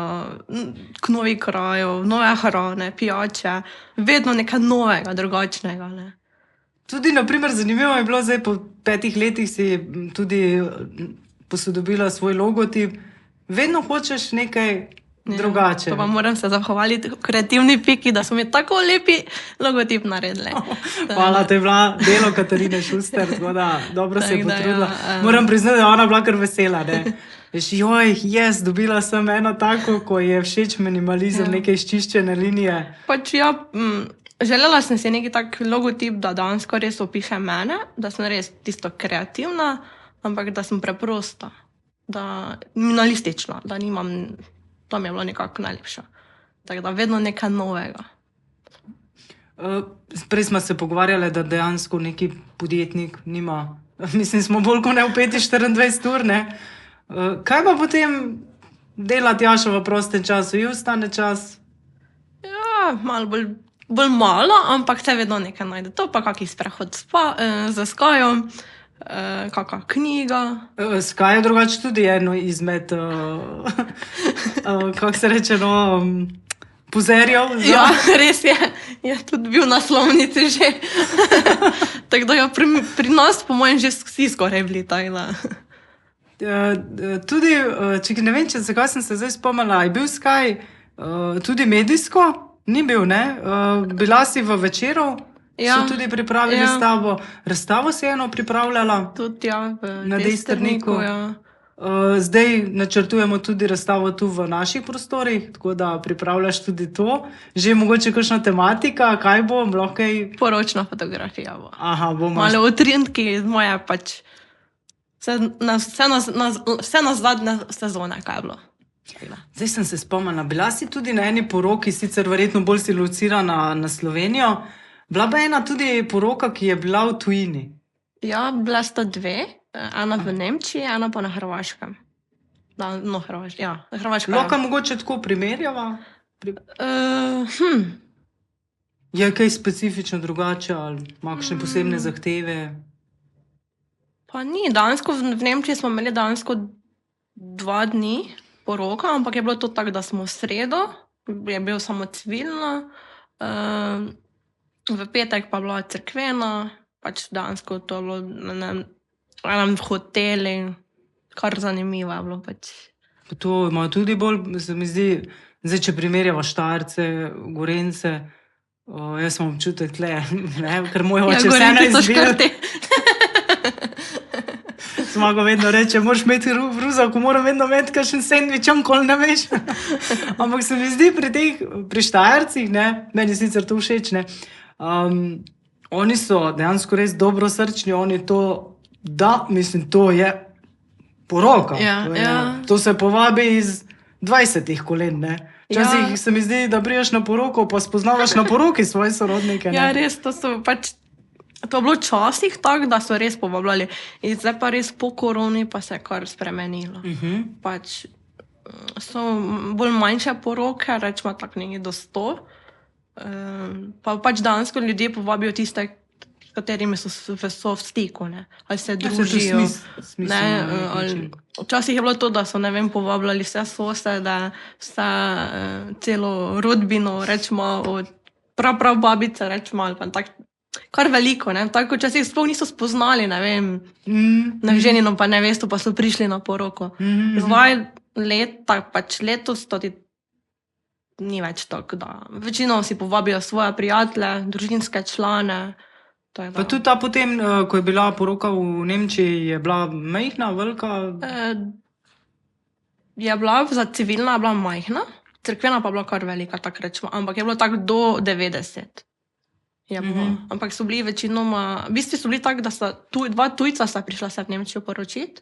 k novih krajev, nove hrane, pijače, vedno nekaj novega, drugačnega, ne. Tudi, na primer, zanimivo je bilo, zdaj po 5 letih si tudi posodobila svoj logotip. Vedno hočeš nekaj drugače. To pa moram se zahvaliti kreativni piki, da so mi tako lepi logotip naredili. Hvala, to je bila delo Katarine Šuster, tako da dobro se je potrudila. Moram priznati, da je ona bila kar vesela, ne. Veš, dobila sem eno tako, ko je všeč minimalizem, neke izčiščene linije. Pač želela sem si neki tak logotip, da dejansko res opiše mene, da sem res tisto kreativna, ampak da sem preprosta, da minimalistična, da nimam, to mi je bilo nekako najlepše. Tako da vedno nekaj novega. Prej smo se pogovarjali, da dejansko neki podjetnik nima, mislim, smo bolj kot ne v 24 ur, ne. Kaj pa potem dela Tjaša v prostem času? Ji ostane čas? Ja, malo bolj malo, ampak se vedno nekaj najde. To pa kakšen sprehod z Skajom, kakšna knjiga. Skaj je drugače tudi eno izmed, kako se reče, pozerjev. Ja, res je. Je tudi bil na naslovnici že. Tako da pri nas, po mojem, že vsi skoraj bili, tako da. Tudi, ne vem, zakaj sem se zdaj spomnila, je bil Skaj tudi medijsko? Ni bil, ne? Bila si v Večeru, so tudi pripravili razstavo. Razstavo si eno pripravljala? Tudi, na Destrniku. Zdaj načrtujemo tudi razstavo tu v naših prostorih, tako da pripravljaš tudi to. Že mogoče kakšna tematika, kaj bo? Poročna fotografija bo. Aha, bomo. Malo utrinkih z moje pač vse na zadnje sezone, kaj je bilo. Zdaj sem se spomnila, bila si tudi na eni poroki, sicer verjetno bolj si locirana na Slovenijo. Bila pa ena tudi poroka, ki je bila v tujini. Ja, bila sta dve. Ena v Nemčiji, ena pa na Hrvaškem. Hrvaška. Lahko mogoče tako primerjava? Je kaj specifično drugače ali ima kakšne posebne zahteve? Pa ni, dejansko v Nemčiji smo imeli dejansko 2 dni poroka, ampak je bilo to tako, da smo v sredo je bil samo civilno, v petek pa bila cerkvena, pač dejansko to je bilo na enem hotelu, kar zanimivo je bilo pač. Pa to ima tudi bolj, se mi zdi, zdaj, če primerjava Štajerce, Gorence, jaz imam občutek tle, ne, ker moj oče vseeno Gorenci so izbira. škrti. Zmago vedno reče, moraš imeti v ruzaku, moram vedno imeti kakšen sendvič, kol ne veš. Ampak se mi zdi pri Štajercih, ne, meni sicer to všeč, ne, oni so dejansko res dobrosrčni, oni to, da, mislim, to je poroka. Ja, to, je, ja. to se povabi iz 20 kolen, ne. Včasih se mi zdi, da priješ na poroko, pa spoznavaš na poroki svoje sorodnike. Ne? Ja, res, to so pač, to je bilo včasih tako, da so res povabljali. In zdaj pa res po koroni pa se je kar spremenilo. Pač so bolj manjše poroke, rečemo tako nekaj do 100. Pa pač dejansko ljudje povabijo tiste, s katerimi so v stiku, ne. Ali se družijo. Včasih je bilo to, da so, ne vem, povabljali vse sosede, vse celo rodbino, rečemo, od prav babice, rečemo, ali pa tak, kar veliko, ne. Tako včasih sploh niso spoznali, ne vem, na ženino pa nevesto, pa so prišli na poroko. Zdaj pač letos to ni več tako, da večino si povabijo svoje prijatelje, družinske člane. Pa tudi ta potem, ko je bila poroka v Nemčiji, je bila majhna, velika? Je bila za civilna je bila majhna, cerkvena pa bila kar velika, tako rečemo, ampak je bilo tako do 90. Je bilo. Ampak so bili večinoma, v bistvu so bili tako, da sta dva tujca sta prišla se v Nemčijo poročiti.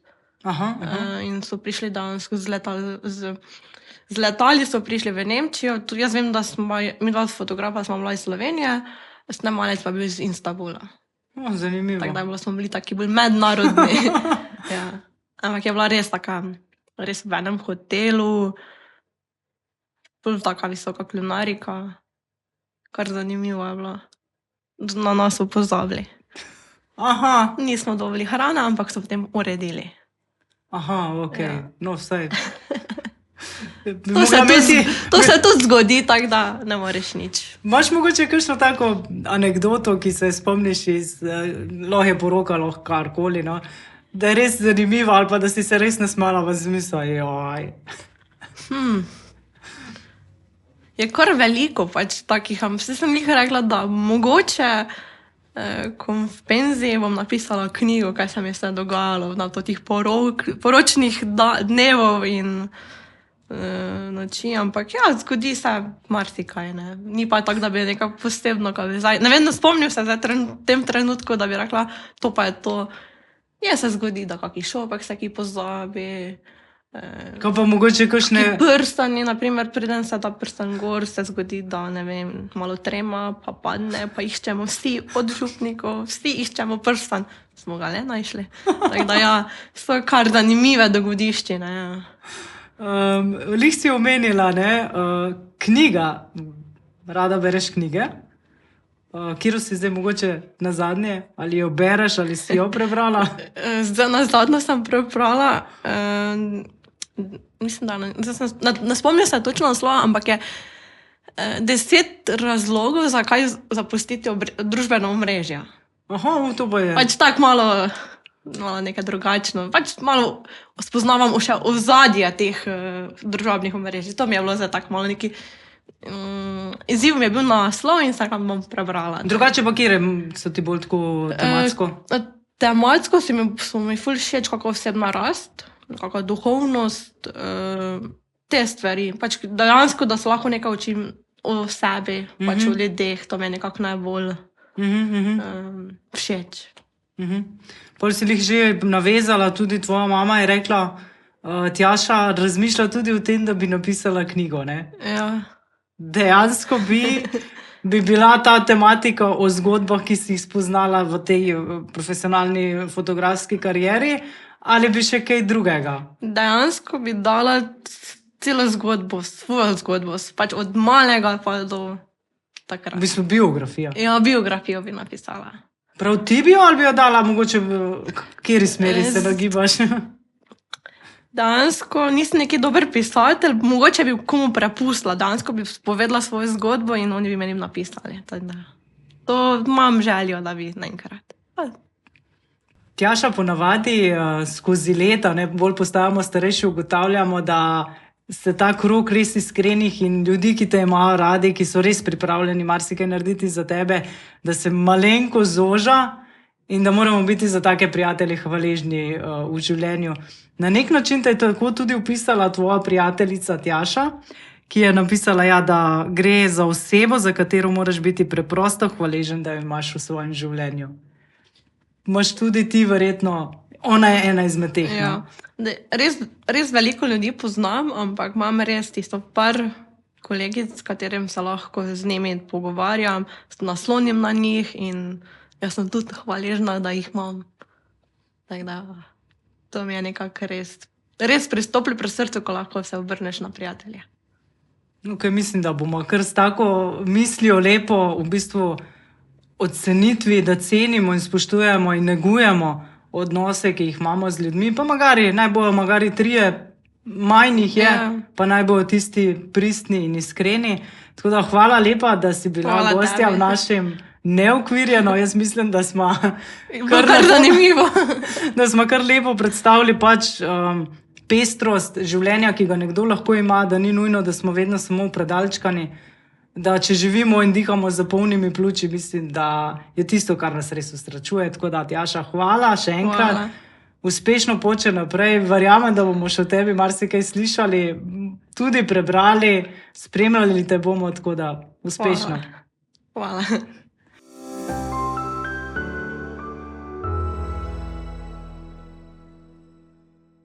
In so prišli dejansko z letali so prišli v Nemčijo. Tudi jaz vem, da mi dva fotografa smo bila iz Slovenije, snemalec pa bil iz Istanbula. Zanimivo. Tako da smo bili taki bolj mednarodni. Ja. Ampak je bila res taka, res v enem hotelu, bolj taka visoka kulinarika, kar zanimivo je bilo. Na nas so pozabili. Nismo dobili hrane, ampak so potem uredili. Ok, no vsaj. To se tudi zgodi, tako da ne moreš nič. Imaš mogoče kakšno tako anekdoto, ki se spomniš iz lahko je poroka, lahko karkoli, no? Da je res zanimiva ali pa da si se res nasmala v smislu, joj. Je kar veliko pač takih, vse sem jih rekla, da mogoče ko v penziji bom napisala knjigo, kaj se mi je vse dogajalo na tih poročnih dnevov in noči, ampak ja, zgodi se marsikaj, ne. Ni pa tako, da bi nekaj posebno, ne vem, spomnim se zdaj v tem trenutku, da bi rekla, to pa je to. Je se zgodi, da kaki šopek se ki pozabi. Kaj pa mogoče kakšne... Prstani, naprimer, preden se ta prstan gor, se zgodi, da, ne vem, malo trema, pa padne, pa iščemo vsi od župnikov, vsi iščemo prstan. Smo ga le našli. Tako da ja, so kar zanimive dogodivščine, ja. Lih si omenila, ne, knjiga. Rada bereš knjige? Katero si zdaj mogoče nazadnje? Ali jo bereš, ali si jo prebrala? Zdaj nazadnje sem prebrala, mislim, da ne spomnim se točno naslova, ampak je 10 razlogov, zakaj zapustiti družbeno omrežje. To pa je. Pač tako malo nekaj drugačno. Pač malo spoznavam še ozadje teh družabnih omrežij. To mi je bilo zdaj tako malo neki izziv mi je bil naslov in se bom prebrala. Drugače pa kjer so ti bolj tako tematsko? Tematsko so mi ful všeč kako osebna rast, kakva duhovnost, te stvari. Pač dejansko, da se lahko nekaj učim o sebi, pač o ljudeh, to mi je nekako najbolj všeč. Pol si jih že navezala, tudi tvoja mama je rekla, Tjaša razmišlja tudi o tem, da bi napisala knjigo, ne? Ja. Dejansko bi bila ta tematika o zgodbah, ki si jih spoznala v tej profesionalni fotografski karieri, ali bi še kaj drugega? Dejansko bi dala celo zgodbo, svojo zgodbo, pač od malega pa do takrat. V bistvu biografija. Ja, biografijo bi napisala. Prav ti bi jo ali bi jo dala, mogoče v kateri smeri se nagibaš? Dejansko nisem neki dober pisatelj, mogoče bi komu prepustila, dejansko bi povedala svojo zgodbo in oni bi meni napisali. To imam željo, da bi naenkrat. Tjaša, ponavadi skozi leta, bolj postajamo starejši, ugotavljamo, da se ta krog res iskrenih in ljudi, ki te imajo radi, ki so res pripravljeni marsikaj narediti za tebe, da se malenko zoža in da moramo biti za take prijatelje hvaležni v življenju. Na nek način te je tako tudi opisala tvoja prijateljica Tjaša, ki je napisala, da gre za osebo, za katero moraš biti preprosto hvaležen, da jo imaš v svojem življenju. Imaš tudi ti verjetno, ona je ena izmed teh. Ja. Res veliko ljudi poznam, ampak imam res tisto par kolegic, s katerim se lahko z njimi pogovarjam, naslonim na njih in jaz sem tudi hvaležna, da jih imam. To mi je nekako res pristopili pri srcu, ko lahko se obrneš na prijatelje. Okay, mislim, da bomo kar s tako mislijo lepo v bistvu ocenitvi, da cenimo in spoštujemo in negujemo odnose, ki jih imamo z ljudmi, pa naj bojo trije, manj jih je, pa naj bojo tisti pristni in iskreni. Tako da hvala lepa, da si bila gostja v našem Neukvirjeno. Jaz mislim, da smo kar zanimivo. Da smo kar lepo predstavili pestrost življenja, ki ga nekdo lahko ima, da ni nujno, da smo vedno samo predalčkani, da če živimo in dihamo z polnimi pljuči, mislim, da je tisto, kar nas res ustračuje. Tako da, Tjaša, hvala še enkrat. Hvala. Uspešno poče naprej. Verjamem, da bomo še o tebi marsikaj slišali, tudi prebrali, spremljali te bomo, tako da uspešno. Hvala.